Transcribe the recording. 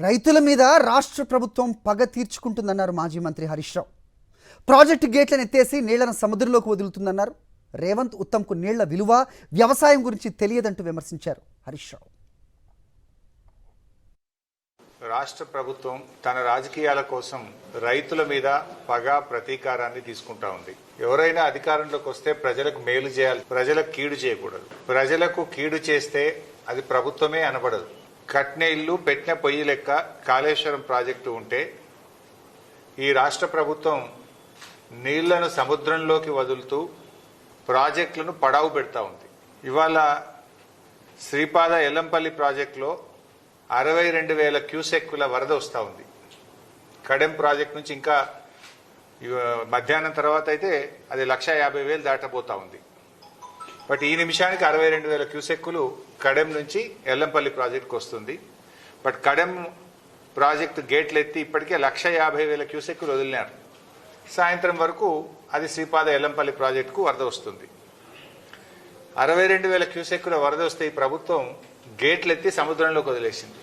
రైతుల మీద రాష్ట్ర ప్రభుత్వం పగ తీర్చుకుంటుందన్నారు మాజీ మంత్రి హరీష్ రావు. ప్రాజెక్టు గేట్లను ఎత్తేసి నీళ్లను సముద్రంలోకి వదులుతుందన్నారు. రేవంత్ ఉత్తమ్కు నీళ్ల విలువ, వ్యవసాయం గురించి తెలియదంటూ విమర్శించారు హరీష్ రావు. రాష్ట్ర ప్రభుత్వం తన రాజకీయాల కోసం రైతుల మీద పగ ప్రతీకారాన్ని తీసుకుంటా ఉంది. ఎవరైనా అధికారంలోకి వస్తే ప్రజలకు మేలు చేయాలి, ప్రజలకు కీడు చేయకూడదు. ప్రజలకు కీడు చేస్తే అది ప్రభుత్వమే అనబడదు. కట్నే ఇల్లు పెట్టిన పొయ్యి లెక్క కాళేశ్వరం ప్రాజెక్టు ఉంటే ఈ రాష్ట్ర ప్రభుత్వం నీళ్లను సముద్రంలోకి వదులుతూ ప్రాజెక్టులను పడావు పెడతా ఉంది. ఇవాళ శ్రీపాద ఎల్లంపల్లి ప్రాజెక్టులో 62,000 క్యూసెక్కుల వరద వస్తూ ఉంది. కడెం ప్రాజెక్ట్ నుంచి ఇంకా మధ్యాహ్నం తర్వాత అయితే అది 150,000 దాటబోతా ఉంది. బట్ ఈ నిమిషానికి 62,000 క్యూసెక్కులు కడెం నుంచి ఎల్లంపల్లి ప్రాజెక్టుకు వస్తుంది. బట్ కడెం ప్రాజెక్టు గేట్లు ఎత్తి ఇప్పటికే 150,000 క్యూసెక్కులు వదిలినారు. సాయంత్రం వరకు అది శ్రీపాద ఎల్లంపల్లి ప్రాజెక్టుకు వరద వస్తుంది. 62,000 క్యూసెక్కుల వరద వస్తే ఈ ప్రభుత్వం గేట్లు ఎత్తి సముద్రంలోకి వదిలేసింది.